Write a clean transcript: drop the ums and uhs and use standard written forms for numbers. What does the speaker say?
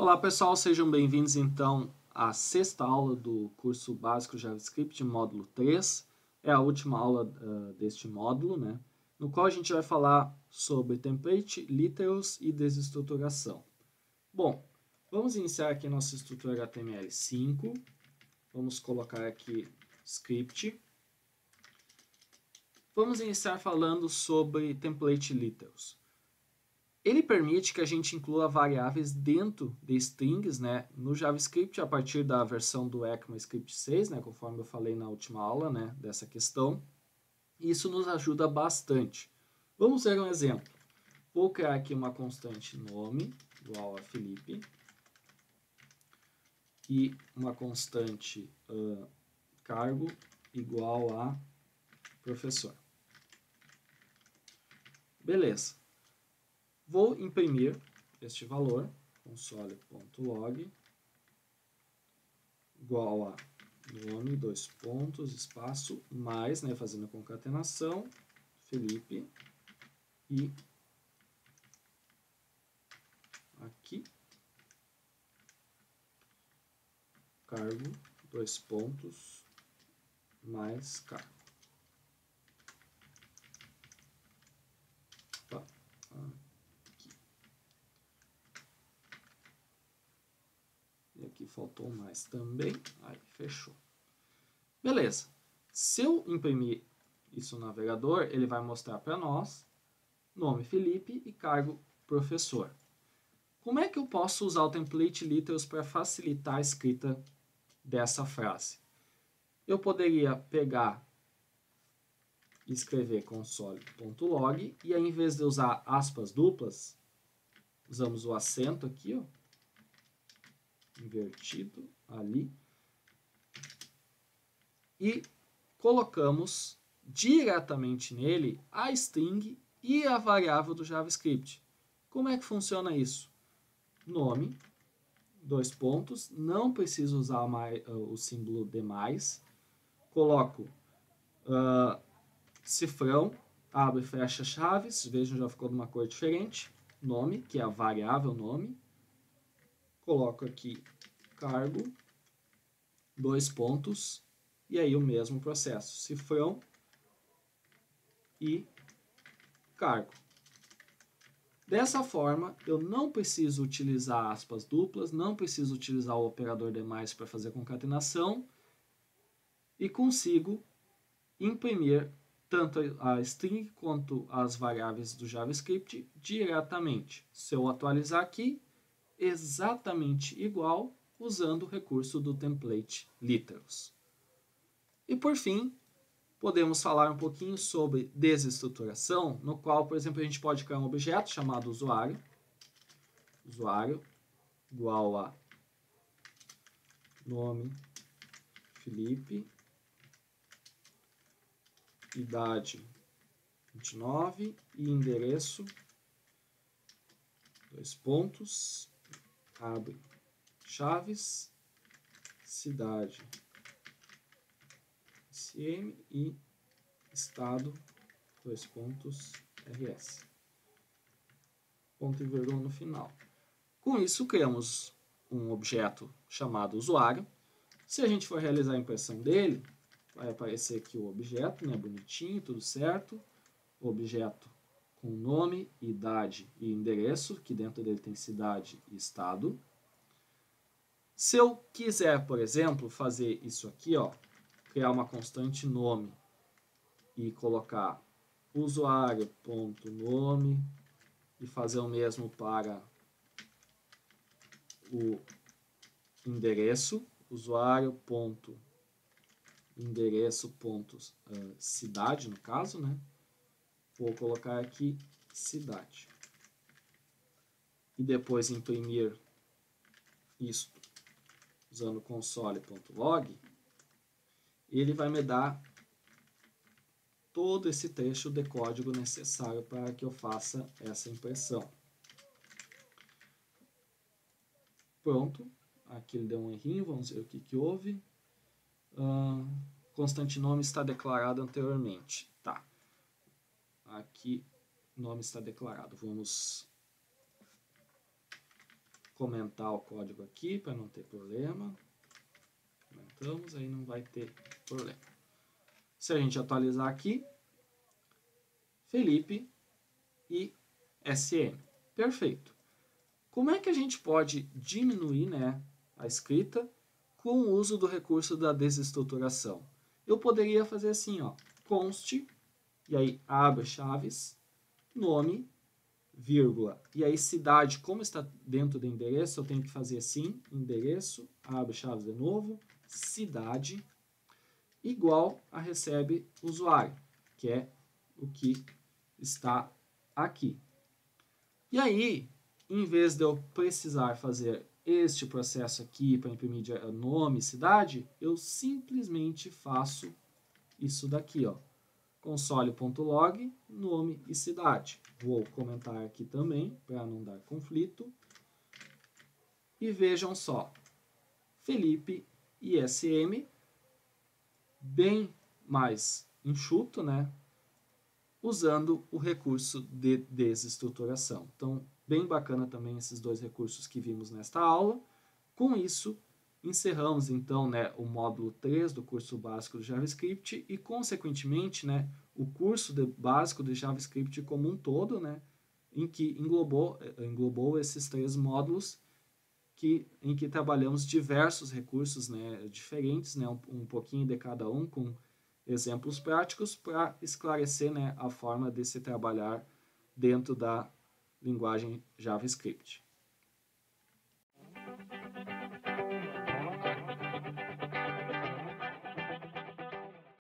Olá pessoal, sejam bem-vindos então à sexta aula do curso básico JavaScript, módulo 3. É a última aula deste módulo, né? No qual a gente vai falar sobre template, literals e desestruturação. Bom, vamos iniciar aqui nossa estrutura HTML5. Vamos colocar aqui script. Vamos iniciar falando sobre template literals. Ele permite que a gente inclua variáveis dentro de strings, né, no JavaScript a partir da versão do ECMAScript 6, né, conforme eu falei na última aula, né, dessa questão. Isso nos ajuda bastante. Vamos ver um exemplo. Vou criar aqui uma constante nome igual a Felipe e uma constante cargo igual a professor. Beleza. Vou imprimir este valor, console.log, igual a nome, dois pontos, espaço, mais, né, fazendo a concatenação, Felipe, e aqui, cargo, dois pontos, mais cargo. Aqui faltou mais também, aí fechou. Beleza, se eu imprimir isso no navegador, ele vai mostrar para nós nome Felipe e cargo professor. Como é que eu posso usar o template literals para facilitar a escrita dessa frase? Eu poderia pegar e escrever console.log e aí, em vez de usar aspas duplas, usamos o acento aqui, ó, invertido ali, e colocamos diretamente nele a string e a variável do JavaScript. Como é que funciona isso? Nome, dois pontos, não preciso usar o símbolo de mais, coloco cifrão, abre e fecha chaves, vejam, já ficou de uma cor diferente, nome, que é a variável nome, coloco aqui cargo, dois pontos, e aí o mesmo processo, cifrão e cargo. Dessa forma, eu não preciso utilizar aspas duplas, não preciso utilizar o operador de mais para fazer concatenação e consigo imprimir tanto a string quanto as variáveis do JavaScript diretamente. Se eu atualizar aqui, exatamente igual usando o recurso do template literals. E por fim, podemos falar um pouquinho sobre desestruturação, no qual, por exemplo, a gente pode criar um objeto chamado usuário, igual a nome Felipe, idade 29 e endereço, dois pontos, abre chaves, cidade SM e estado, dois pontos, RS. Ponto e vírgula no final. Com isso, criamos um objeto chamado usuário. Se a gente for realizar a impressão dele, vai aparecer aqui o objeto, né, bonitinho, tudo certo. O objeto com nome, idade e endereço, que dentro dele tem cidade e estado. Se eu quiser, por exemplo, fazer isso aqui, ó, criar uma constante nome e colocar usuário.nome e fazer o mesmo para o endereço, usuário.endereço.cidade, no caso, né? Vou colocar aqui cidade. E depois imprimir isso usando console.log, ele vai me dar todo esse trecho de código necessário para que eu faça essa impressão. Pronto, aqui ele deu um errinho, vamos ver o que houve. Constante nome está declarado anteriormente. Tá. Aqui, nome está declarado. Vamos comentar o código aqui para não ter problema. Comentamos, aí não vai ter problema. Se a gente atualizar aqui, Felipe e SM. Perfeito. Como é que a gente pode diminuir, né, a escrita com o uso do recurso da desestruturação? Eu poderia fazer assim, ó, const, e aí abre chaves, nome, vírgula, e aí cidade, como está dentro do endereço, eu tenho que fazer assim, endereço, abre chaves de novo, cidade, igual a recebe usuário, que é o que está aqui. E aí, em vez de eu precisar fazer este processo aqui para imprimir nome, cidade, eu simplesmente faço isso daqui, ó. Console.log, nome e cidade. Vou comentar aqui também, para não dar conflito. E vejam só, Felipe e SM, bem mais enxuto, né? Usando o recurso de desestruturação. Então, bem bacana também esses dois recursos que vimos nesta aula. Com isso, encerramos então, né, o módulo 3 do curso básico de JavaScript e, consequentemente, né, o curso básico de JavaScript como um todo, né, em que englobou esses 3 módulos em que trabalhamos diversos recursos, né, diferentes, né, um pouquinho de cada um, com exemplos práticos para esclarecer, né, a forma de se trabalhar dentro da linguagem JavaScript.